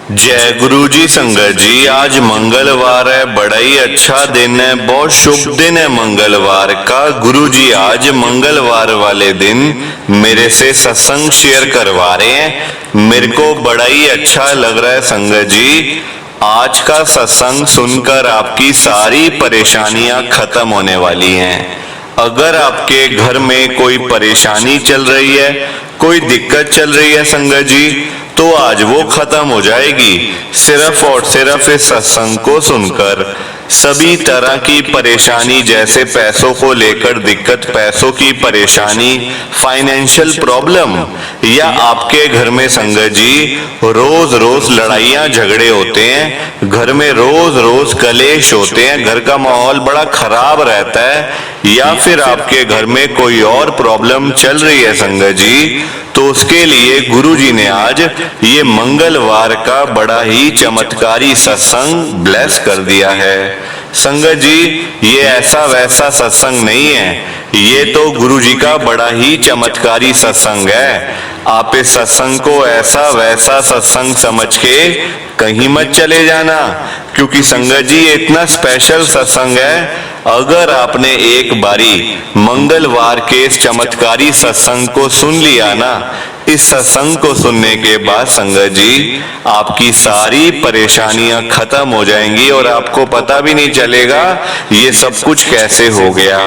जय गुरु जी। संगत जी, आज मंगलवार है, बड़ा ही अच्छा दिन है, बहुत शुभ दिन है मंगलवार का। गुरु जी आज मंगलवार वाले दिन मेरे से सत्संग शेयर करवा रहे हैं। मेरे को बड़ा ही अच्छा लग रहा है संगत जी। आज का सत्संग सुनकर आपकी सारी परेशानियां खत्म होने वाली हैं। अगर आपके घर में कोई परेशानी चल रही है, कोई दिक्कत चल रही है संगत जी, तो आज वो खत्म हो जाएगी सिर्फ और सिर्फ इस सत्संग को सुनकर। सभी तरह की परेशानी, जैसे पैसों को लेकर दिक्कत, पैसों की परेशानी, फाइनेंशियल प्रॉब्लम, या आपके घर में संगत जी रोज रोज लड़ाइयां झगड़े होते हैं, घर में रोज रोज कलेश होते हैं, घर का माहौल बड़ा खराब रहता है, या फिर आपके घर में कोई और प्रॉब्लम चल रही है संगत जी, तो उसके लिए गुरु जी ने आज ये मंगलवार का बड़ा ही चमत्कारी सत्संग ब्लेस कर दिया है। संगत जी, ये ऐसा वैसा सत्संग नहीं है, ये तो गुरु जी का बड़ा ही चमत्कारी सत्संग है। आप इस सत्संग को ऐसा वैसा सत्संग समझ के कहीं मत चले जाना, क्योंकि संगत जी ये इतना स्पेशल सत्संग है। अगर आपने एक बारी मंगलवार के इस चमत्कारी सत्संग को सुन लिया ना, इस सत्संग को सुनने के बाद संगत जी आपकी सारी परेशानियां खत्म हो जाएंगी और आपको पता भी नहीं चलेगा ये सब कुछ कैसे हो गया।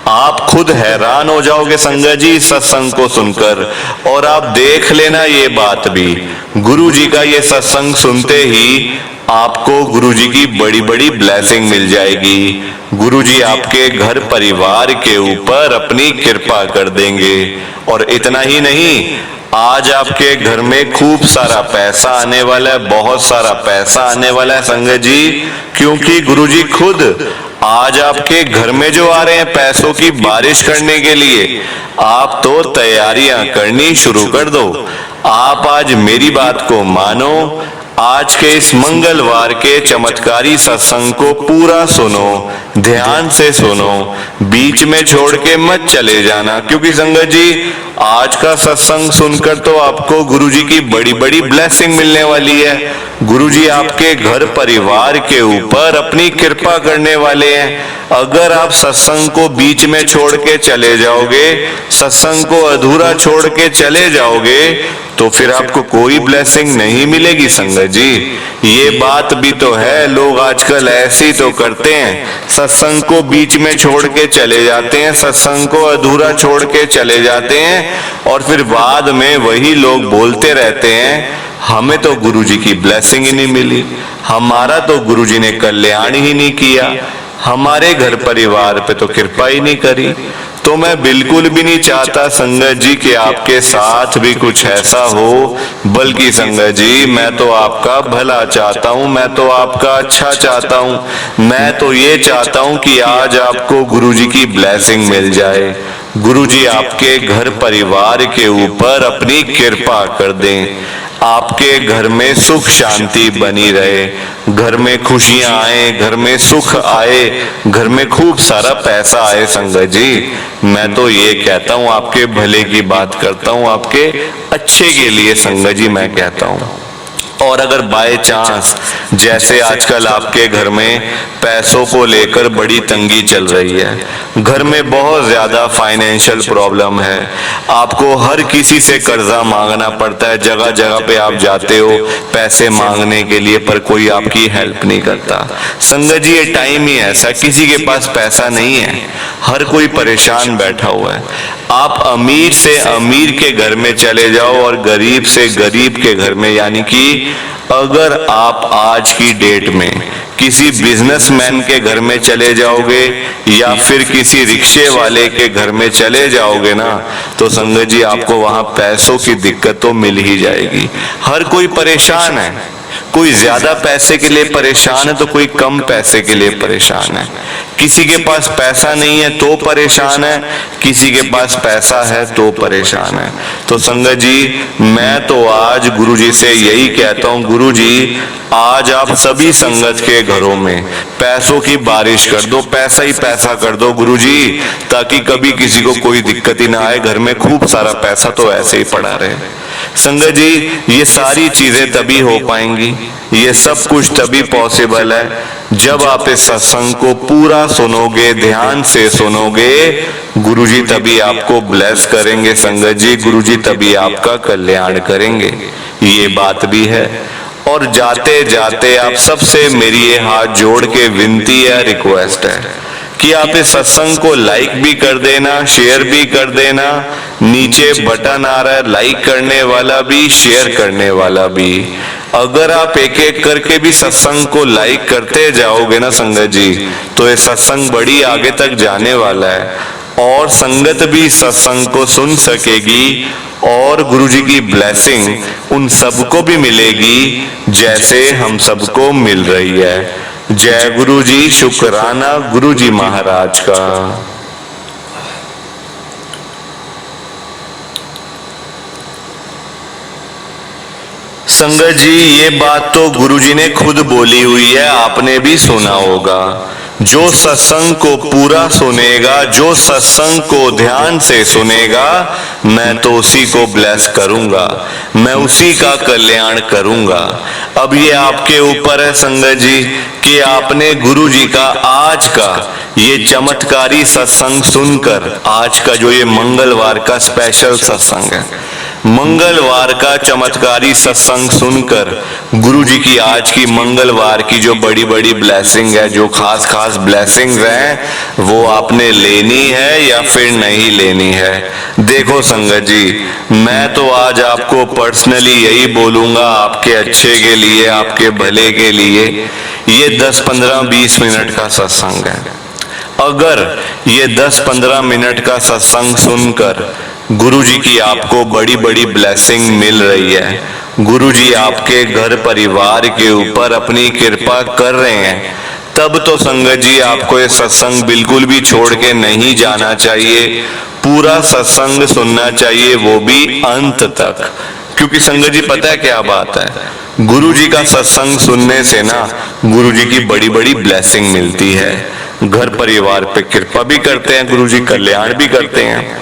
आप खुद हैरान हो जाओगे संगत जी इस सत्संग को सुनकर। और आप देख लेना ये बात भी, गुरु जी का ये सत्संग सुनते ही आपको गुरु जी की बड़ी बड़ी ब्लेसिंग मिल जाएगी। गुरु जी आपके घर परिवार के ऊपर अपनी कृपा कर देंगे। और इतना ही नहीं, आज आपके घर में खूब सारा पैसा आने वाला है, बहुत सारा पैसा आने वाला है संगत जी, क्योंकि गुरु जी खुद आज आपके घर में जो आ रहे हैं पैसों की बारिश करने के लिए। आप तो तैयारियां करनी शुरू कर दो। आप आज मेरी बात को मानो, आज के इस मंगलवार के चमत्कारी सत्संग को पूरा सुनो, ध्यान से सुनो, बीच में छोड़ के मत चले जाना, क्योंकि संगत जी आज का सत्संग सुनकर तो आपको गुरु जी की बड़ी बड़ी ब्लेसिंग मिलने वाली है। गुरु जी आपके घर परिवार के ऊपर अपनी कृपा करने वाले हैं। अगर आप सत्संग को बीच में छोड़ के चले जाओगे, सत्संग को अधूरा छोड़ के चले जाओगे, तो फिर आपको कोई ब्लेसिंग नहीं मिलेगी संगत जी। ये बात भी तो है, लोग आजकल ऐसे ही तो करते हैं, सत्संग को बीच में छोड़ के चले जाते हैं, सत्संग को अधूरा छोड़ के चले जाते हैं, और फिर बाद में वही लोग बोलते रहते हैं हमें तो गुरु जी की ब्लेसिंग ही नहीं मिली, हमारा तो गुरु जी ने कल्याण ही नहीं किया, हमारे घर परिवार पे तो कृपा ही नहीं करी। तो मैं बिल्कुल भी नहीं चाहता संगत जी कि आपके साथ भी कुछ ऐसा हो, बल्कि संगत जी मैं तो आपका भला चाहता हूँ, मैं तो आपका अच्छा चाहता हूँ। मैं तो ये चाहता हूँ कि आज आपको गुरु जी की ब्लेसिंग मिल जाए, गुरु जी आपके घर परिवार के ऊपर अपनी कृपा कर दें, आपके घर में सुख शांति बनी रहे, घर में खुशियां आए, घर में सुख आए, घर में खूब सारा पैसा आए। संगत जी मैं तो ये कहता हूँ, आपके भले की बात करता हूँ, आपके अच्छे के लिए संगत जी मैं कहता हूँ। और अगर बाय चांस जैसे आजकल आपके घर में पैसों को लेकर बड़ी तंगी चल रही है, घर में बहुत ज्यादा फाइनेंशियल प्रॉब्लम है, आपको हर किसी से कर्जा मांगना पड़ता है, जगह जगह पे आप जाते हो पैसे मांगने के लिए, पर कोई आपकी हेल्प नहीं करता। संगत जी ये टाइम ही ऐसा, किसी के पास पैसा नहीं है, हर कोई परेशान बैठा हुआ है। आप अमीर से अमीर के घर में चले जाओ और गरीब से गरीब के घर में, यानी कि अगर आप आज की डेट में किसी बिजनेसमैन के घर में चले जाओगे या फिर किसी रिक्शे वाले के घर में चले जाओगे ना, तो संगत जी आपको वहां पैसों की दिक्कत तो मिल ही जाएगी। हर कोई परेशान है, कोई ज्यादा पैसे के लिए परेशान है तो कोई कम पैसे के लिए परेशान है, किसी के पास पैसा नहीं है तो परेशान है, किसी के पास पैसा है तो परेशान है। तो संगत जी मैं तो आज गुरु जी से यही कहता हूँ, गुरु जी आज आप सभी संगत के घरों में पैसों की बारिश कर दो, पैसा ही पैसा कर दो गुरु जी, ताकि कभी किसी को कोई दिक्कत ही ना आए, घर में खूब सारा पैसा तो ऐसे ही पड़ा रहे। संगत जी, ये सारी चीजें तभी हो पाएंगी, ये सब कुछ तभी पॉसिबल है जब आप इस सत्संग को पूरा सुनोगे, ध्यान से सुनोगे। गुरुजी तभी आपको ब्लेस करेंगे संगत जी, गुरुजी तभी आपका कल्याण करेंगे, ये बात भी है। और जाते जाते आप सबसे मेरी ये हाथ जोड़ के विनती है, रिक्वेस्ट है कि आप इस सत्संग को लाइक भी कर देना, शेयर भी कर देना। नीचे बटन आ रहा है लाइक करने वाला भी, शेयर करने वाला भी। अगर आप एक एक करके भी सत्संग को लाइक करते जाओगे ना संगत जी, तो ये सत्संग बड़ी आगे तक जाने वाला है और संगत भी सत्संग को सुन सकेगी और गुरुजी की ब्लेसिंग उन सबको भी मिलेगी जैसे हम सबको मिल रही है। जय गुरु जी, शुक्राना गुरु जी महाराज का। संगत जी, ये बात तो गुरुजी ने खुद बोली हुई है, आपने भी सुना होगा। जो सत्संग को पूरा सुनेगा, जो सत्संग को ध्यान से सुनेगा, मैं तो उसी को ब्लेस करूंगा, मैं उसी का कल्याण करूंगा। अब ये आपके ऊपर है संगत जी कि आपने गुरु जी का आज का ये चमत्कारी सत्संग सुनकर, आज का जो ये मंगलवार का स्पेशल सत्संग है, मंगलवार का चमत्कारी सत्संग सुनकर गुरु जी की आज की मंगलवार की जो बड़ी बड़ी ब्लेसिंग है, जो खास खास ब्लेसिंग्स हैं, वो आपने लेनी है या फिर नहीं लेनी है। देखो संगत जी, मैं तो आज आपको पर्सनली यही बोलूंगा, आपके अच्छे के लिए, आपके भले के लिए। ये 10, 15, 20 मिनट का सत्संग है। अगर ये 10-15 मिनट का सत्संग सुनकर गुरुजी की आपको बड़ी बड़ी ब्लेसिंग मिल रही है, गुरुजी आपके घर परिवार के ऊपर अपनी कृपा कर रहे हैं, तब तो संगत जी आपको ये सत्संग बिल्कुल भी छोड़ के नहीं जाना चाहिए। पूरा सत्संग सुनना चाहिए, वो भी अंत तक। क्योंकि संगत जी पता है क्या बात है, गुरुजी का सत्संग सुनने से ना गुरुजी की बड़ी बड़ी ब्लेसिंग मिलती है। घर परिवार पे कृपा भी करते हैं गुरुजी, कल्याण भी करते हैं।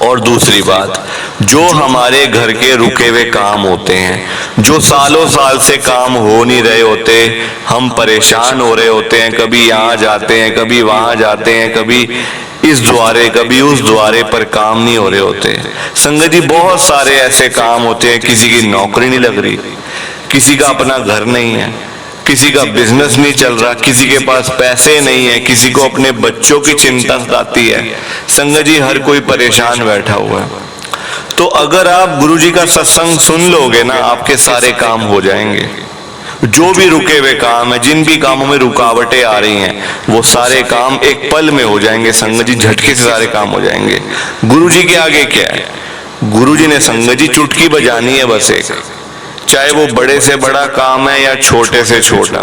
और दूसरी बात, जो हमारे घर के रुके हुए काम होते हैं, जो सालों साल से काम हो नहीं रहे होते, हम परेशान हो रहे होते हैं, कभी यहाँ जाते हैं, कभी वहां जाते हैं, कभी इस द्वारे कभी उस द्वारे पर काम नहीं हो रहे होते। संगत जी, बहुत सारे ऐसे काम होते हैं, किसी की नौकरी नहीं लग रही, किसी का अपना घर नहीं है, किसी का बिजनेस नहीं चल रहा, किसी के पास पैसे नहीं है, किसी को अपने बच्चों की चिंता सताती है। संगत जी, हर कोई परेशान बैठा हुआ है। तो अगर आप गुरुजी का सत्संग सुन लोगे ना, आपके सारे काम हो जाएंगे। जो भी रुके हुए काम है, जिन भी कामों में रुकावटें आ रही हैं, वो सारे काम एक पल में हो जाएंगे संगत जी, झटके से सारे काम हो जाएंगे। गुरुजी के आगे क्या है, गुरुजी ने संगत जी चुटकी बजानी है बस एक, चाहे वो बड़े से बड़ा काम है या छोटे से छोटा,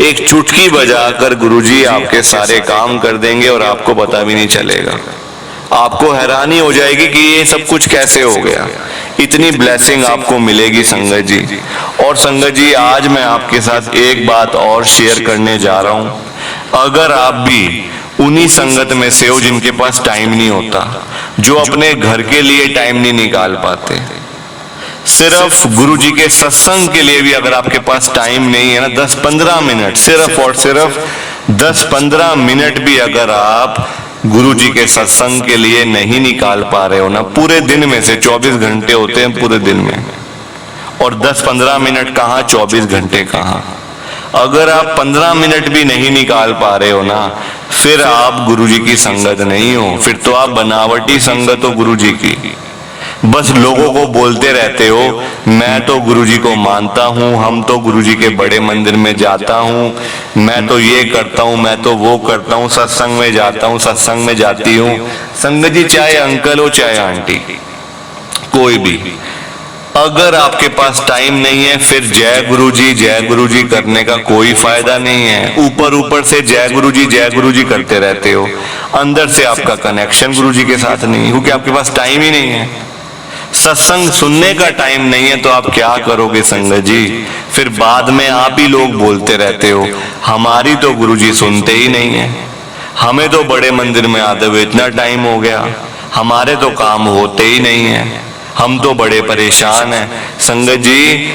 एक चुटकी बजाकर गुरुजी आपके सारे काम कर देंगे और आपको पता भी नहीं चलेगा। आपको हैरानी हो जाएगी कि ये सब कुछ कैसे हो गया, इतनी ब्लेसिंग आपको मिलेगी संगत जी। और संगत जी, आज मैं आपके साथ एक बात और शेयर करने जा रहा हूं। अगर आप भी उन्हीं संगत में से हो जिनके पास टाइम नहीं होता, जो अपने घर के लिए टाइम नहीं निकाल पाते, सिर्फ गुरुजी के सत्संग के लिए भी अगर आपके पास टाइम नहीं है ना, 10-15 मिनट, सिर्फ और सिर्फ 10-15 मिनट भी अगर आप गुरुजी के सत्संग के लिए नहीं निकाल पा रहे हो ना, पूरे दिन में से 24 घंटे होते हैं पूरे दिन में, और 10-15 मिनट कहाँ, 24 घंटे कहाँ। अगर आप 15 मिनट भी नहीं निकाल पा रहे हो ना, फिर आप गुरुजी की संगत नहीं हो, फिर तो आप बनावटी संगत हो गुरुजी की। बस लोगों को बोलते रहते हो, मैं तो गुरुजी को मानता हूँ, हम तो गुरुजी के बड़े मंदिर में जाता हूँ, मैं तो ये करता हूँ, मैं तो वो करता हूँ, सत्संग में जाता हूँ, सत्संग में जाती हूँ। संगत जी, चाहे अंकल हो चाहे आंटी, कोई भी, अगर आपके पास टाइम नहीं है, फिर जय गुरुजी करने का कोई फायदा नहीं है। ऊपर ऊपर से जय गुरुजी करते रहते हो, अंदर से आपका कनेक्शन गुरुजी के साथ नहीं है, क्योंकि आपके पास टाइम ही नहीं है। सत्संग सुनने का टाइम नहीं है तो आप क्या करोगे संगत जी, फिर बाद में आप ही लोग बोलते रहते हो, हमारी तो गुरुजी सुनते ही नहीं है, हमें तो बड़े मंदिर में आते हुए इतना टाइम हो गया, हमारे तो काम होते ही नहीं है, हम तो बड़े परेशान हैं। संगत जी,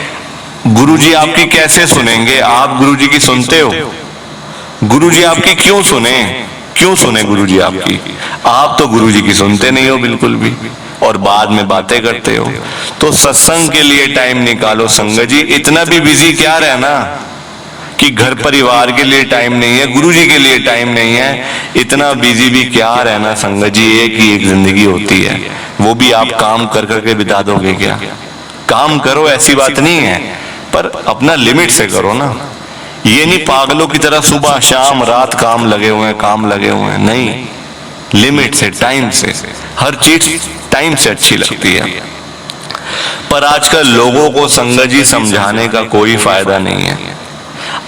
गुरुजी आपकी कैसे सुनेंगे? आप गुरुजी की सुनते हो? गुरुजी आपकी क्यों सुने? क्यों सुने गुरुजी आपकी? आप तो गुरुजी की सुनते नहीं हो बिल्कुल भी, और बाद में बातें करते हो। तो सत्संग के लिए टाइम निकालो संगत जी। इतना भी बिजी क्या रहना कि घर परिवार के लिए टाइम नहीं है, गुरुजी के लिए टाइम नहीं है। इतना बिजी भी क्या रहना संगत जी। एक ही एक जिंदगी होती है, वो भी आप काम कर करके बिता दोगे क्या? काम करो, ऐसी बात नहीं है, पर अपना लिमिट से करो ना। ये नहीं पागलों की तरह सुबह शाम रात काम लगे हुए हैं, काम लगे हुए हैं। नहीं, लिमिट से, टाइम से। हर चीज टाइम से अच्छी लगती है। पर आजकल लोगों को संगत जी समझाने का कोई फायदा नहीं है।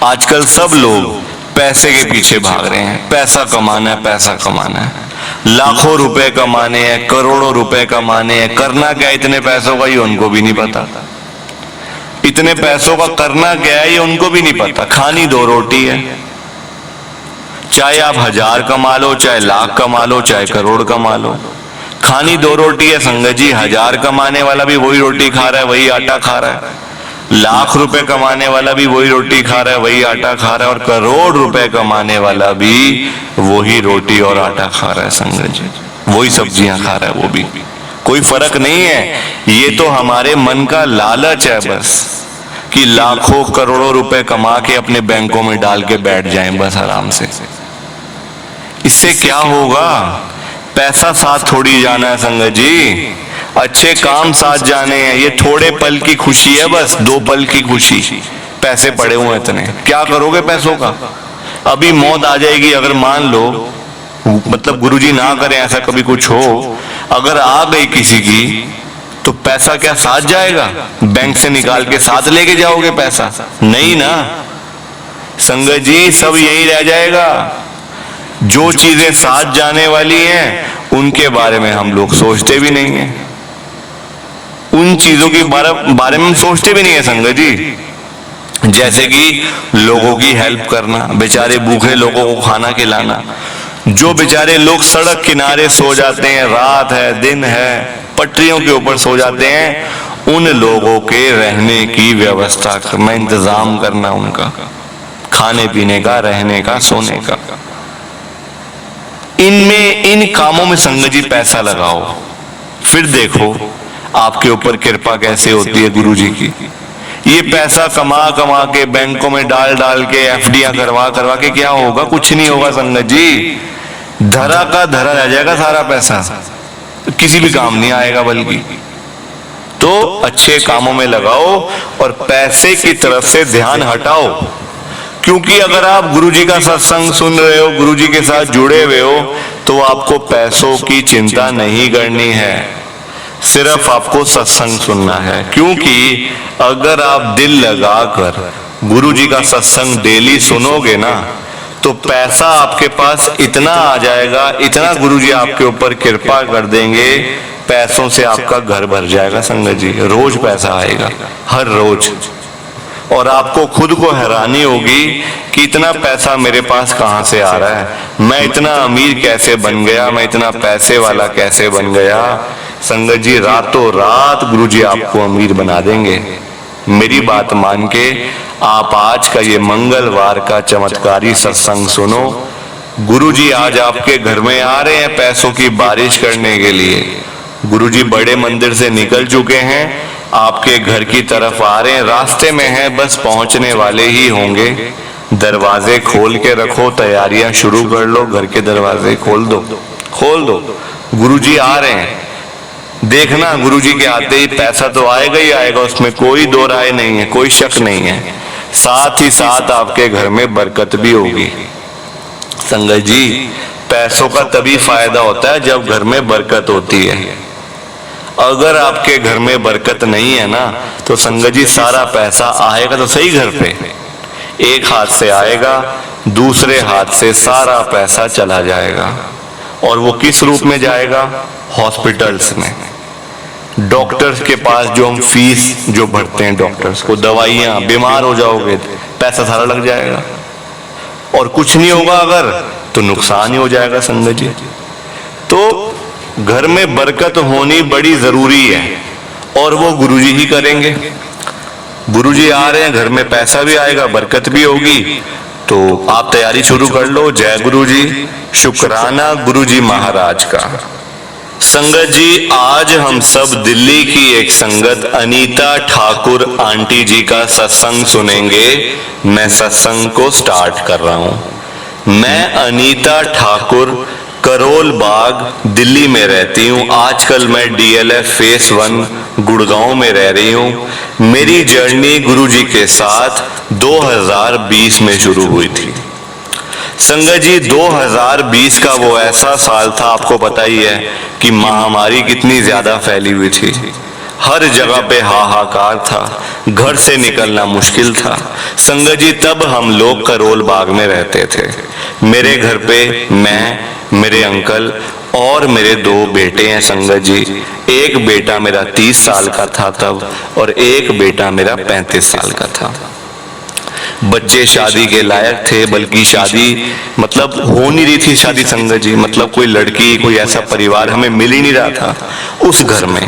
आजकल सब लोग पैसे के पीछे भाग रहे हैं। पैसा कमाना है, पैसा कमाना है, लाखों रुपए कमाने हैं, करोड़ों रुपए कमाने हैं। करना क्या इतने पैसों का, ये उनको भी नहीं पता। इतने पैसों का करना क्या है ये उनको भी नहीं पता। खानी दो रोटी है, चाहे आप 1000 कमा लो, चाहे लाख कमा लो, चाहे करोड़ कमा लो, खानी दो रोटी है संगत जी। 1000 कमाने वाला भी वही रोटी खा रहा है, वही आटा खा रहा है। लाख रुपए कमाने वाला भी वही रोटी खा रहा है, वही आटा खा रहा है। और करोड़ रुपए कमाने वाला भी वही रोटी और आटा खा रहा है संगत जी, वही सब्जियां खा रहा है वो भी। कोई फर्क नहीं है। ये तो हमारे मन का लालच है बस, कि लाखों करोड़ों रुपए कमा के अपने बैंकों में डाल के बैठ जाएं बस आराम से। इससे क्या होगा? पैसा साथ थोड़ी जाना है संगत जी, अच्छे काम साथ जाने हैं। ये थोड़े पल की खुशी है बस, 2 पल की खुशी। पैसे पड़े हुए इतने, क्या करोगे पैसों का? अभी मौत आ जाएगी अगर मान लो, मतलब गुरुजी ना करें ऐसा कभी कुछ हो, अगर आ गई किसी की, तो पैसा क्या साथ जाएगा? बैंक से निकाल के साथ लेके जाओगे पैसा? नहीं ना संगत जी, सब यही रह जाएगा। जो चीजें साथ जाने वाली हैं उनके बारे में हम लोग सोचते भी नहीं है, उन चीजों के बारे में हम सोचते भी नहीं है संगत जी। जैसे कि लोगों की हेल्प करना, बेचारे भूखे लोगों को खाना खिलाना। जो बेचारे लोग सड़क किनारे सो जाते हैं, रात है दिन है, पटरियों के ऊपर सो जाते हैं, उन लोगों के रहने की व्यवस्था करना, इंतजाम करना, उनका खाने पीने का, रहने का, सोने का। इनमें, इन कामों में संगत जी पैसा लगाओ, फिर देखो आपके ऊपर कृपा कैसे होती है गुरुजी की। ये पैसा कमा कमा के बैंकों में डाल डाल के, एफडीआं करवा करवा के क्या होगा? कुछ नहीं होगा संगत जी। धरा का धरा रह जाएगा सारा पैसा, किसी भी काम नहीं आएगा। बल्कि तो अच्छे कामों में लगाओ और पैसे की तरफ से ध्यान हटाओ। क्योंकि अगर आप गुरुजी का सत्संग सुन रहे हो, गुरुजी के साथ जुड़े हुए हो, तो आपको पैसों की चिंता नहीं करनी है, सिर्फ आपको सत्संग सुनना है। क्योंकि अगर आप दिल लगाकर गुरुजी का सत्संग डेली सुनोगे ना, तो पैसा आपके पास इतना आ जाएगा, इतना गुरुजी आपके ऊपर कृपा कर देंगे, पैसों से आपका घर भर जाएगा संगत जी। रोज पैसा आएगा, हर रोज। और आपको खुद को हैरानी होगी कि इतना पैसा मेरे पास कहां से आ रहा है, मैं इतना अमीर कैसे बन गया, मैं इतना पैसे वाला कैसे बन गया। संगत जी, रातों रात गुरुजी आपको अमीर बना देंगे। मेरी बात मान के आप आज का ये मंगलवार का चमत्कारी सत्संग सुनो। गुरुजी आज आपके घर में आ रहे हैं पैसों की बारिश करने के लिए। गुरुजी बड़े मंदिर से निकल चुके हैं, आपके घर की तरफ आ रहे हैं, रास्ते में हैं, बस पहुंचने वाले ही होंगे। दरवाजे खोल के रखो, तैयारियां शुरू कर लो, घर के दरवाजे खोल दो, खोल दो। गुरुजी आ रहे हैं, देखना गुरुजी के आते ही पैसा तो आएगा ही आएगा, उसमें कोई दो राय नहीं है, कोई शक नहीं है। साथ ही साथ आपके घर में बरकत भी होगी। संगत जी, पैसों का तभी फायदा होता है जब घर में बरकत होती है। अगर आपके घर में बरकत नहीं है ना, तो संगत जी सारा पैसा आएगा तो सही घर पे, एक हाथ से आएगा, दूसरे हाथ से सारा पैसा चला जाएगा। और वो किस रूप में जाएगा? हॉस्पिटल्स में, डॉक्टर्स के पास जो हम फीस जो भरते हैं डॉक्टर्स को, दवाइयां, बीमार हो जाओगे पैसा सारा लग जाएगा। और कुछ नहीं होगा अगर, तो नुकसान ही हो जाएगा संगत जी। तो घर में बरकत होनी बड़ी जरूरी है। और वो गुरुजी ही करेंगे। गुरुजी आ रहे हैं, घर में पैसा भी आएगा, बरकत भी होगी, तो आप तैयारी शुरू कर लो। जय गुरुजी, शुक्राना गुरुजी महाराज का। संगत जी, आज हम सब दिल्ली की एक संगत अनीता ठाकुर आंटी जी का सत्संग सुनेंगे। मैं सत्संग को स्टार्ट कर रहा हूं। मैं अनीता ठाकुर करोल बाग दिल्ली में रहती हूँ। आजकल मैं DLF फेस 1 गुड़गांव में रह रही हूँ। मेरी जर्नी गुरुजी के साथ 2020 में शुरू हुई थी। संगत जी, 2020 का वो ऐसा साल था, आपको पता ही है कि महामारी कितनी ज्यादा फैली हुई थी। हर जगह पे हाहाकार था, घर से निकलना मुश्किल था। संगत जी, तब हम लोग करोल बाग में रहते थे। मेरे घर पे मैं, मेरे अंकल और मेरे 2 बेटे हैं। संगत जी, एक बेटा मेरा 30 साल का था तब, और एक बेटा मेरा 35 साल का था। बच्चे शादी के लायक थे, बल्कि शादी मतलब हो नहीं रही थी शादी। संगत जी, मतलब कोई लड़की, कोई ऐसा परिवार हमें मिल ही नहीं रहा था उस घर में।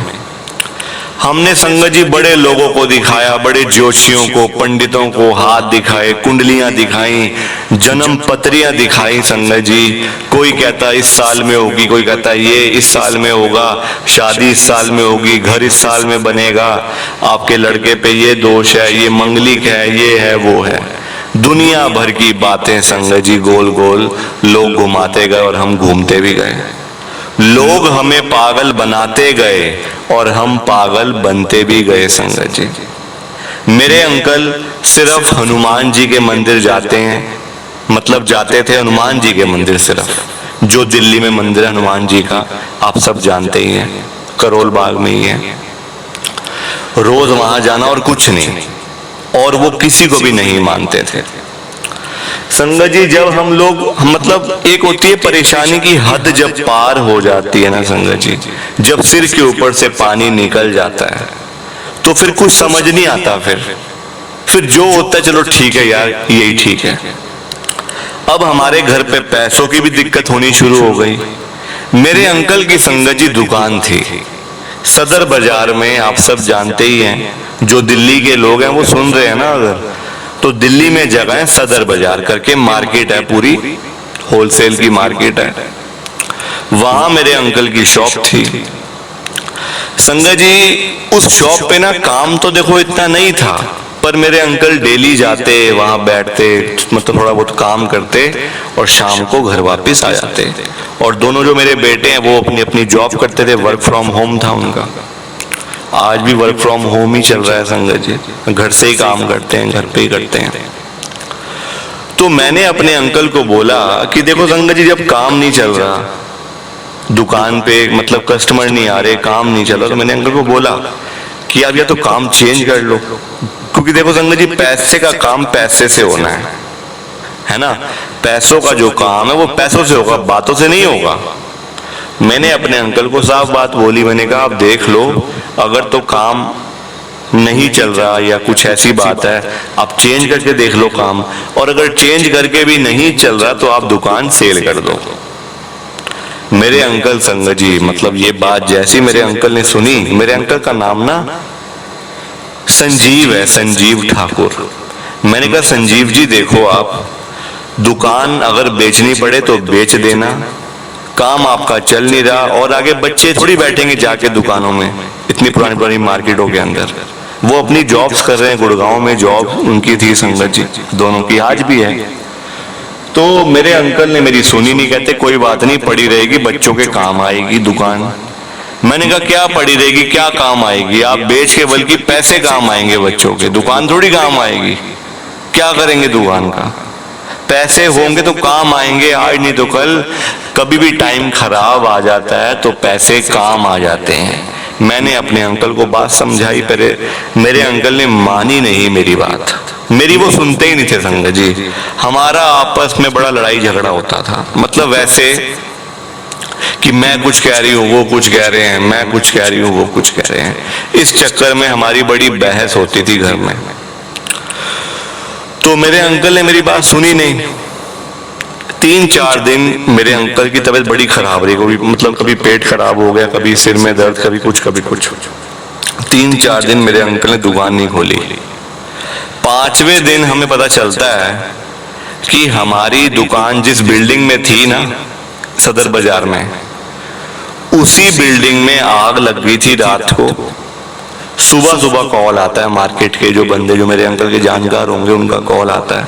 हमने संगत जी बड़े लोगों को दिखाया, बड़े ज्योतिषियों को, पंडितों को हाथ दिखाए, कुंडलियां दिखाई, जन्म पत्रियां दिखाई। संगत जी, कोई कहता इस साल में होगी, कोई कहता ये इस साल में होगा, शादी इस साल में होगी, घर इस साल में बनेगा, आपके लड़के पे ये दोष है, ये मंगलिक है, ये है, वो है। दुनिया भर की बातें संगत जी गोल गोल लोग घुमाते गए और हम घूमते भी गए। लोग हमें पागल बनाते गए और हम पागल बनते भी गए। संगत जी, मेरे अंकल सिर्फ हनुमान जी के मंदिर जाते हैं, मतलब जाते थे हनुमान जी के मंदिर सिर्फ, जो दिल्ली में मंदिर है हनुमान जी का, आप सब जानते ही हैं, करोल बाग में ही है। रोज वहां जाना और कुछ नहीं, और वो किसी को भी नहीं मानते थे। संगत जी, जब हम लोग मतलब एक होती है परेशानी की हद जब पार हो जाती है ना संगत जी, जब सिर के ऊपर से पानी निकल जाता है तो फिर कुछ समझ नहीं आता। फिर जो होता है चलो ठीक है यार, यही ठीक है। अब हमारे घर पे पैसों की भी दिक्कत होनी शुरू हो गई। मेरे अंकल की संगत जी दुकान थी सदर बाजार में, आप सब जानते ही हैं, जो दिल्ली के लोग हैं वो सुन रहे हैं ना अगर, तो दिल्ली में जगह है सदर बाजार करके, मार्केट है, पूरी होलसेल की मार्केट है। वहां मेरे अंकल की शॉप थी। संगत जी, उस शॉप पे ना काम तो देखो इतना नहीं था, पर मेरे अंकल डेली जाते, वहां बैठते, मतलब थोड़ा बहुत काम करते और शाम को घर वापस आ जाते। और दोनों जो मेरे बेटे हैं वो अपनी अपनी जॉब करते थे, वर्क फ्रॉम होम था उनका। आज भी वर्क फ्रॉम होम ही चल रहा है संगत जी, घर से ही काम करते हैं, घर पे ही करते हैं। तो मैंने अपने अंकल को बोला कि देखो संगत जी, जब काम नहीं चल रहा दुकान पे, मतलब कस्टमर नहीं आ रहे, काम नहीं चल रहा, तो मैंने अंकल को बोला कि आप या तो काम चेंज कर लो, क्योंकि देखो संगत जी, पैसे का काम पैसे से होना है ना। पैसों का जो काम है वो पैसों से होगा, बातों से नहीं होगा। मैंने अपने अंकल को साफ बात बोली, मैंने कहा आप देख लो, अगर तो काम नहीं चल रहा या कुछ ऐसी बात है, आप चेंज करके देख लो काम, और अगर चेंज करके भी नहीं चल रहा तो आप दुकान सेल कर दो। मेरे अंकल संगत जी, मतलब ये बात जैसी मेरे अंकल ने सुनी, मेरे अंकल का नाम ना संजीव है, संजीव ठाकुर। मैंने कहा संजीव जी देखो, आप दुकान अगर बेचनी पड़े तो बेच देना, काम आपका चल नहीं रहा, और आगे बच्चे थोड़ी बैठेंगे जाके दुकानों में, इतनी पुरानी पुरानी मार्केटों के अंदर। वो अपनी जॉब्स कर रहे हैं, गुड़गांव में जॉब उनकी थी संगत जी, दोनों की आज भी है। तो मेरे अंकल ने मेरी सुनी नहीं, कहते कोई बात नहीं, पड़ी रहेगी, बच्चों के काम आएगी दुकान। मैंने कहा क्या पड़ी रहेगी, क्या काम आएगी, आप बेच के बल्कि पैसे काम आएंगे बच्चों के, दुकान थोड़ी काम आएगी। क्या करेंगे दुकान का, पैसे होंगे तो काम आएंगे, आज नहीं तो कल। कभी भी टाइम खराब आ जाता है तो पैसे काम आ जाते हैं। मैंने अपने अंकल को बात समझाई, पर मेरे अंकल ने मानी नहीं मेरी बात, मेरी वो सुनते ही नहीं थे संगत जी। हमारा आपस में बड़ा लड़ाई झगड़ा होता था, मतलब वैसे कि मैं कुछ कह रही हूँ वो कुछ कह रहे हैं, मैं कुछ कह रही हूँ वो कुछ कह रहे हैं। इस चक्कर में हमारी बड़ी बहस होती थी घर में। तो मेरे अंकल ने मेरी बात सुनी नहीं। 3-4 दिन मेरे अंकल की तबीयत बड़ी खराब रही, मतलब कभी पेट खराब हो गया, कभी सिर में दर्द, कभी कुछ कभी कुछ। 3-4 दिन मेरे अंकल ने दुकान नहीं खोली। 5वें दिन हमें पता चलता है कि हमारी दुकान जिस बिल्डिंग में थी ना, सदर बाजार में, उसी बिल्डिंग में आग लग गई थी रात को। सुबह सुबह कॉल आता है, मार्केट के जो बंदे जो मेरे अंकल के जानकार होंगे उनका कॉल आता है,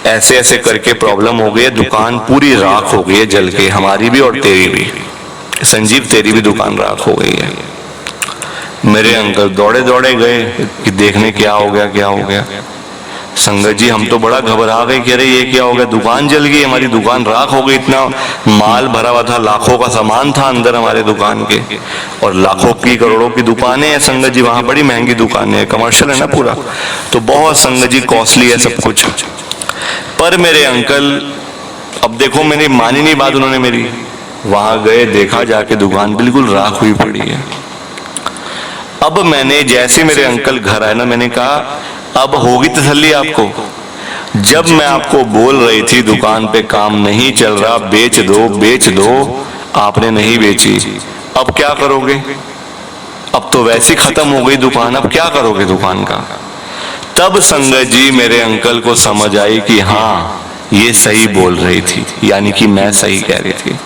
ऐसे ऐसे करके प्रॉब्लम हो गई है, दुकान पूरी राख हो गई है जल के, हमारी भी और तेरी भी, संजीव तेरी भी दुकान राख हो गई है। मेरे अंकल दौड़े दौड़े गए कि देखने क्या हो गया क्या हो गया। संगत जी हम तो बड़ा घबरा गए कि अरे ये क्या हो गया, दुकान जल गई, हमारी दुकान राख हो गई, इतना माल भरा हुआ था, लाखों का सामान था अंदर हमारे दुकान के, और लाखों की करोड़ों की दुकानें हैं संगत जी, वहां बड़ी महंगी दुकानें हैं, कमर्शियल है ना पूरा, तो बहुत संगत जी कॉस्टली है सब कुछ। पर मेरे अंकल, अब देखो मैंने मानी नहीं बात उन्होंने मेरी, वहां गए देखा जाके दुकान बिल्कुल राख हुई पड़ी है। अब मैंने जैसे मेरे अंकल घर आए ना, मैंने कहा अब होगी तसल्ली आपको, जब मैं आपको बोल रही थी दुकान पे काम नहीं चल रहा, बेच दो बेच दो, आपने नहीं बेची, अब क्या करोगे, अब तो वैसे खत्म हो गई दुकान, अब क्या करोगे दुकान का। तब संगत जी मेरे अंकल को समझ आई कि हाँ ये सही बोल रही थी, यानी कि मैं सही कह रही थी।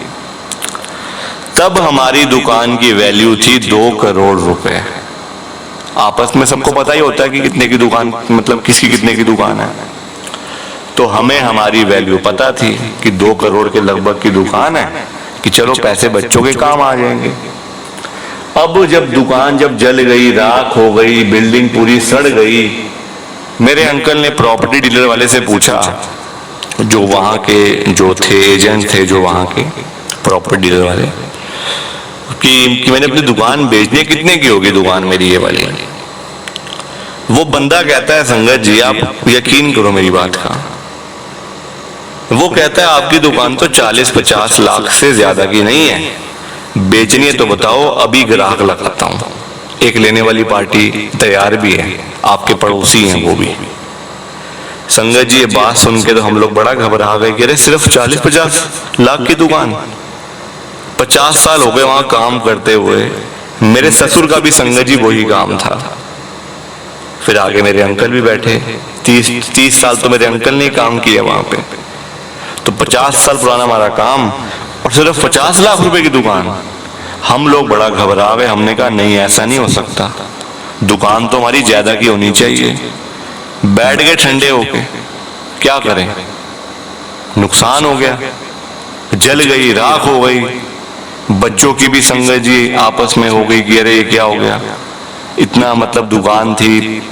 तब हमारी दुकान की वैल्यू थी 2 करोड़ रुपए। आपस में सबको पता ही होता है कि कितने की दुकान, मतलब किसकी कितने की दुकान है, तो हमें हमारी वैल्यू पता थी कि 2 करोड़ के लगभग की दुकान है, कि चलो पैसे बच्चों के काम आ जाएंगे। अब जब दुकान जब जल गई, राख हो गई, बिल्डिंग पूरी सड़ गई, मेरे अंकल ने प्रॉपर्टी डीलर वाले से पूछा, जो वहां के जो थे एजेंट थे, जो वहां के प्रॉपर्टी डीलर वाले, कि मैंने अपनी दुकान बेचनी है, कितने की होगी दुकान मेरी ये वाली। वो बंदा कहता है संगत जी आप यकीन करो मेरी बात का, वो कहता है आपकी दुकान तो 40-50 लाख से ज्यादा की नहीं है, बेचनी है तो बताओ, अभी ग्राहक लगाता हूं, एक लेने वाली पार्टी तैयार भी है, आपके पड़ोसी हैं वो भी। संगत जी ये बात सुन के तो हम लोग बड़ा घबरा गए कि अरे सिर्फ 40-50 लाख की दुकान, 50 साल हो गए वहां काम करते हुए, मेरे ससुर का भी संगत जी वही काम था। फिर आगे मेरे अंकल भी बैठे, 30 साल तो मेरे अंकल ने काम किया वहां पे, तो 50 साल पुराना हमारा काम और सिर्फ 50 लाख रुपए की दुकान। हम लोग बड़ा घबरा गए, हमने कहा नहीं ऐसा नहीं हो सकता, दुकान तो हमारी ज्यादा की होनी चाहिए। बैठ गए ठंडे होके, क्या करें, नुकसान हो गया, जल गई, राख हो गई, बच्चों की भी संगत जी आपस में हो गई कि अरे ये क्या हो गया, इतना मतलब दुकान थी,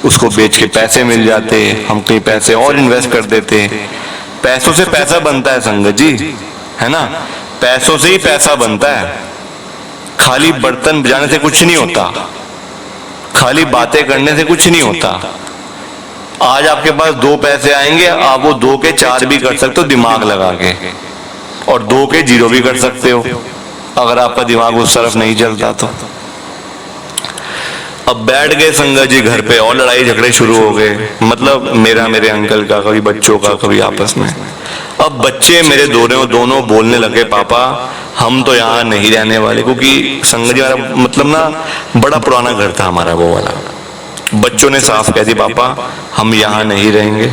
उसको बेच के पैसे मिल जाते, हम कहीं पैसे और इन्वेस्ट कर देते, पैसों से पैसा बनता है संगत जी, है ना, पैसों से ही पैसा बनता है, खाली बर्तन बजाने से कुछ नहीं होता, खाली बातें करने से कुछ नहीं होता। आज आपके पास 2 पैसे आएंगे, आप वो 2 के 4 भी कर सकते हो दिमाग लगा के, और 2 के 0 भी कर सकते हो अगर आपका दिमाग उस तरफ नहीं चलता तो। अब बैठ गए संगत जी घर पे और लड़ाई झगड़े शुरू हो गए, मतलब मेरा मेरे अंकल का, कभी बच्चों का, कभी आपस में। अब बच्चे मेरे दोनों बोलने लगे पापा हम तो यहाँ नहीं रहने वाले, क्योंकि संगत जी हमारा मतलब ना बड़ा पुराना घर था हमारा वो वाला। बच्चों ने साफ कह दी पापा हम यहाँ नहीं रहेंगे,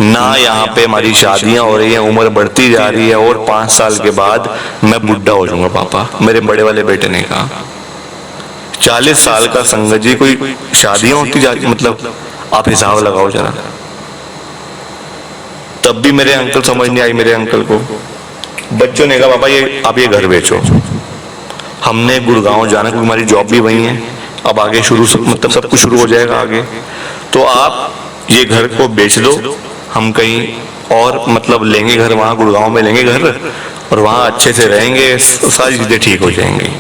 ना यहाँ पे हमारी शादियां हो रही हैं, उम्र बढ़ती जा रही है, और 5 साल के बाद मैं बुढ़ा हो जाऊंगा पापा, मेरे बड़े वाले बेटे ने कहा। 40 साल का संगत जी, कोई शादियां होती जा रही, मतलब आप हिसाब लगाओ जरा। तब भी मेरे अंकल समझ नहीं आई मेरे अंकल को। बच्चों ने कहा पापा ये आप ये घर बेचो, हमने गुड़गांव जाना क्योंकि हमारी जॉब भी वही है, अब आगे मतलब सब कुछ शुरू हो जाएगा आगे, तो आप ये घर को बेच दो, हम कहीं और मतलब लेंगे घर, वहां गुड़गांव में लेंगे घर, और वहां अच्छे से रहेंगे, सारी चीजें ठीक हो जाएंगी,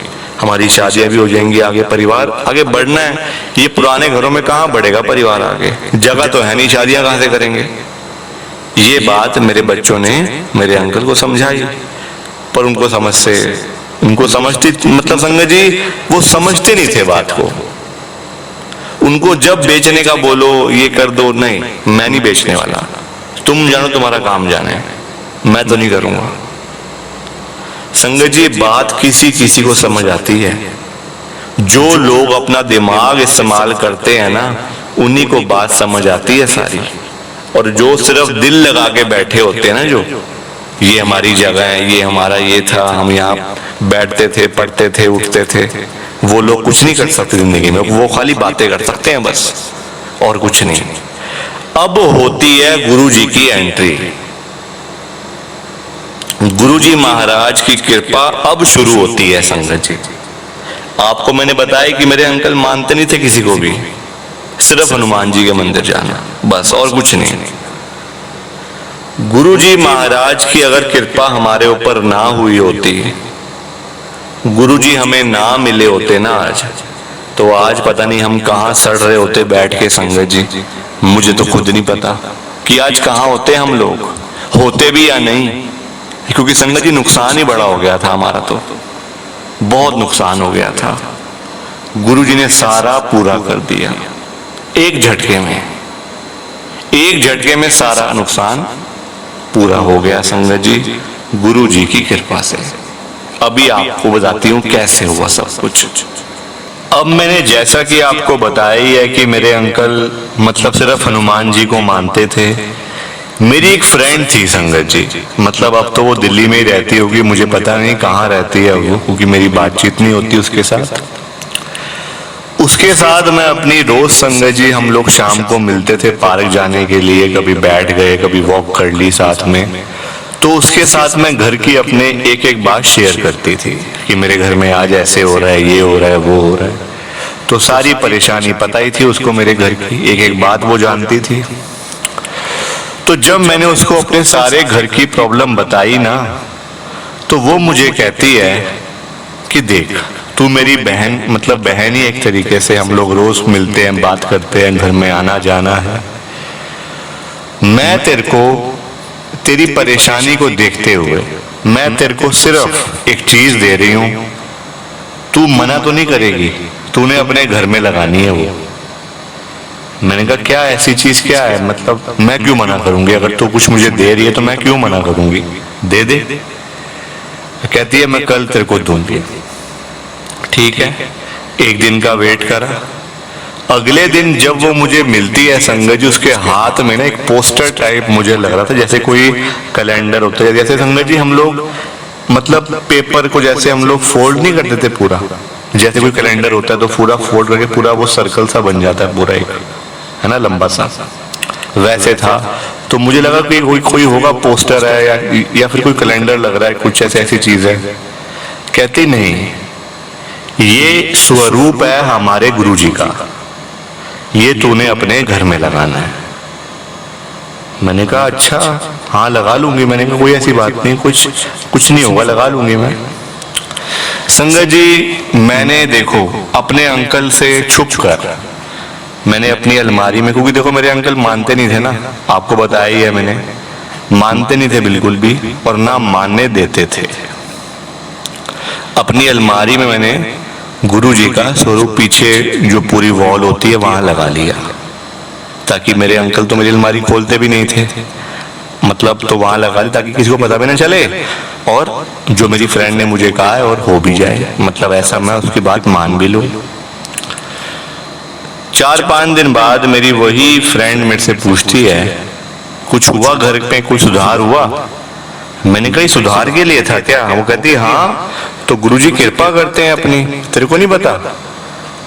हमारी शादियां भी हो जाएंगी, आगे परिवार आगे बढ़ना है। ये पुराने घरों में कहाँ बढ़ेगा परिवार आगे, जगह तो है नहीं, शादियां कहां से करेंगे। ये बात मेरे बच्चों ने मेरे अंकल को समझाई, पर उनको समझती मतलब संगत जी वो समझते नहीं थे बात को। उनको जब बेचने का बोलो ये कर दो, नहीं मैं नहीं बेचने वाला, तुम जानो तुम्हारा काम जाने, मैं तो नहीं करूंगा। संगत जी बात किसी किसी को समझ आती है, जो लोग अपना दिमाग इस्तेमाल करते हैं ना, उन्हीं को बात समझ आती है सारी। और जो सिर्फ दिल लगा के बैठे होते हैं ना, जो ये हमारी जगह है, ये हमारा ये था, हम यहाँ बैठते थे, पढ़ते थे, उठते थे, वो लोग कुछ नहीं कर सकते जिंदगी में। वो खाली बातें कर सकते हैं बस, और कुछ नहीं। अब होती है गुरु जी की एंट्री। गुरु जी महाराज की कृपा अब शुरू होती है संगत जी। आपको मैंने बताया कि मेरे अंकल मानते नहीं थे किसी को भी, सिर्फ हनुमान जी के मंदिर जाना बस, और कुछ नहीं। गुरु जी महाराज की अगर कृपा हमारे ऊपर ना हुई होती, गुरु जी हमें ना मिले होते ना आज, तो आज पता नहीं हम कहाँ सड़ रहे होते बैठ के संगत जी। मुझे तो खुद नहीं पता कि आज कहाँ होते हम लोग, होते भी या नहीं। क्योंकि संगत जी नुकसान ही बड़ा हो गया था हमारा, तो बहुत नुकसान हो गया था। गुरु जी ने सारा पूरा कर दिया एक झटके में, एक झटके में सारा नुकसान पूरा हो गया संगत जी, गुरु जी की कृपा से। अभी आपको बताती हूँ कैसे हुआ सब कुछ। अब मैंने जैसा कि आपको बताया ही है कि मेरे अंकल मतलब सिर्फ हनुमान जी को मानते थे। मेरी एक फ्रेंड थी संगत जी, मतलब अब तो वो दिल्ली में ही रहती होगी, मुझे पता नहीं कहाँ रहती है वो, क्योंकि मेरी बातचीत नहीं होती उसके साथ। उसके साथ मैं अपनी रोज संगत जी, हम लोग शाम को मिलते थे पार्क जाने के लिए, कभी बैठ गए, कभी वॉक कर ली साथ में। तो उसके साथ मैं घर की अपने एक एक बात शेयर करती थी कि मेरे घर में आज ऐसे हो रहा है, ये हो रहा है, वो हो रहा है। तो सारी परेशानी पता ही थी उसको मेरे घर की, एक एक बात वो जानती थी। तो जब मैंने उसको अपने सारे घर की प्रॉब्लम बताई ना, तो वो मुझे कहती है कि देख, तू मेरी बहन, मतलब बहन ही एक तरीके से, हम लोग रोज मिलते हैं, बात करते हैं, घर में आना जाना है। मैं तेरे को तेरी परेशानी को देखते हुए मैं तेरे को सिर्फ एक चीज दे रही हूं, तू मना तो नहीं करेगी, तूने अपने घर में लगानी है वो। मैंने कहा क्या ऐसी चीज क्या है, मतलब मैं क्यों मना करूंगी, अगर तू कुछ मुझे दे रही है तो मैं क्यों मना करूंगी, दे दे। कहती है मैं कल तेरे को दूंगी। ठीक है, एक दिन का वेट करा। अगले दिन जब वो मुझे मिलती है संगत जी, उसके हाथ में ना एक पोस्टर टाइप मुझे लग रहा था, जैसे कोई कैलेंडर होता है। जैसे संगत जी हम लोग मतलब पेपर को जैसे हम लोग फोल्ड नहीं करते थे पूरा, जैसे कोई कैलेंडर होता है तो पूरा फोल्ड करके पूरा वो सर्कल सा बन जाता है पूरा, एक है ना लंबा सा, वैसे था। तो मुझे लगा कि कोई होगा पोस्टर है या फिर कोई कैलेंडर लग रहा है, कुछ ऐसी चीज है। कहती नहीं, ये स्वरूप है हमारे गुरु जी का, ये तूने अपने घर में लगाना है। मैंने कहा अच्छा हाँ लगा लूंगी। मैंने कहा कोई ऐसी बात नहीं, कुछ नहीं होगा, लगा लूंगी मैं। संगत जी मैंने देखो अपने अंकल से छुप कर मैंने अपनी अलमारी में, क्योंकि देखो मेरे अंकल मानते नहीं थे ना, आपको बताया ही है मैंने, मानते नहीं थे बिल्कुल भी, और ना मानने देते थे। अपनी अलमारी में मैंने गुरु जी का स्वरूप पीछे जो पूरी वॉल होती है वहां लगा लिया, ताकि मेरे अंकल तो मेरी अलमारी खोलते भी नहीं थे, मतलब तो वहां लगा ली ताकि किसी को पता भी ना चले, और जो मेरी फ्रेंड ने मुझे कहा है और हो भी जाए, मतलब ऐसा मैं उसकी बात मान भी लूं। 4-5 दिन बाद मेरी वही फ्रेंड मेरे से पूछती है कुछ हुआ घर पे, कुछ सुधार हुआ। मैंने कहा सुधार के लिए था क्या? वो कहती हाँ, तो गुरुजी कृपा करते हैं अपनी, तेरे को नहीं पता?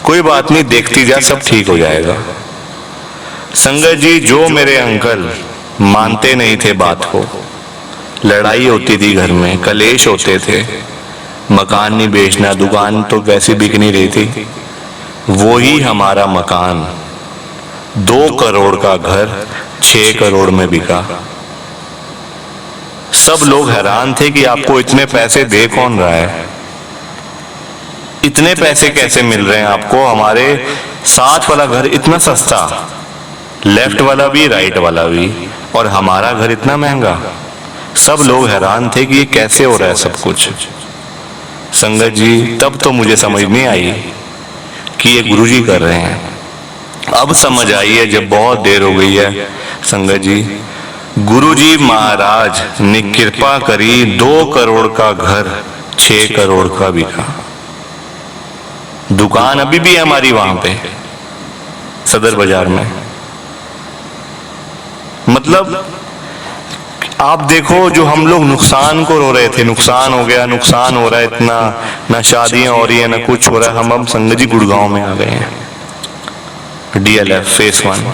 कोई बात नहीं, देखती जा, सब ठीक हो जाएगा। संगत जी जो मेरे अंकल मानते नहीं थे बात को, लड़ाई होती थी घर में, कलेश होते थे, मकान नहीं बेचना, दुकान तो वैसे बिक नहीं रही थी, वो ही हमारा मकान 2 करोड़ का घर 6 करोड़ में बिका। सब लोग हैरान थे कि आपको इतने पैसे दे कौन रहा है, इतने पैसे कैसे मिल रहे हैं आपको? हमारे साथ वाला घर इतना सस्ता, लेफ्ट वाला भी राइट वाला भी, और हमारा घर इतना महंगा। सब लोग हैरान थे कि ये कैसे हो रहा है सब कुछ। संगत जी तब तो मुझे समझ नहीं आई कि ये गुरुजी कर रहे हैं। अब समझ आई है जब बहुत देर हो गई है। संगत जी गुरुजी महाराज ने कृपा करी, 2 करोड़ का घर 6 करोड़ का बिका। दुकान अभी भी है हमारी वहां पे सदर बाजार में। मतलब आप देखो, जो हम लोग नुकसान को रो रहे थे, नुकसान हो गया, नुकसान हो रहा है इतना, ना शादियां हो रही है ना कुछ हो रहा है, हम संगत जी गुड़गांव में आ गए हैं। DLF फेस 1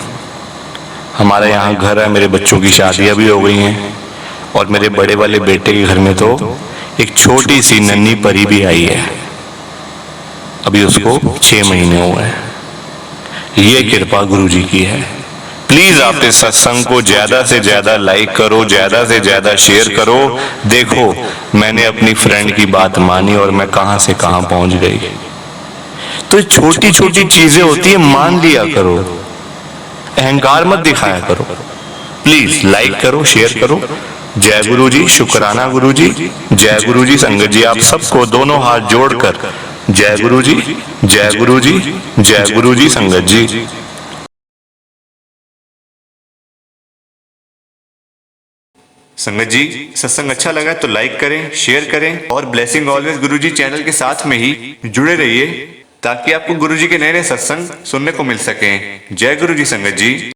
हमारे यहाँ घर है, मेरे बच्चों की शादियां भी हो गई हैं, और मेरे बड़े वाले बेटे के घर में तो एक छोटी सी नन्ही परी भी आई है, अभी उसको 6 महीने हुए हैं। ये कृपा गुरु जी की है। प्लीज आप इस सत्संग को ज्यादा से ज्यादा लाइक करो, ज्यादा से ज्यादा शेयर करो। देखो, मैंने अपनी फ्रेंड की बात मानी और मैं कहां से कहां पहुंच गई। तो छोटी छोटी चीजें होती है, मान लिया करो, अहंकार मत दिखाया करो। प्लीज लाइक करो, शेयर करो। जय गुरु जी, शुक्राना गुरु जी, जय गुरु जी। संगत जी आप सबको दोनों हाथ जोड़कर जय गुरु जी, जय गुरु जी, जय गुरु जी। संगत जी संगत जी, सत्संग अच्छा लगा तो लाइक करें, शेयर करें, और ब्लेसिंग ऑलवेज गुरुजी चैनल के साथ में ही जुड़े रहिए, ताकि आपको गुरुजी के नए नए सत्संग सुनने को मिल सकें। जय गुरु जी संगत जी।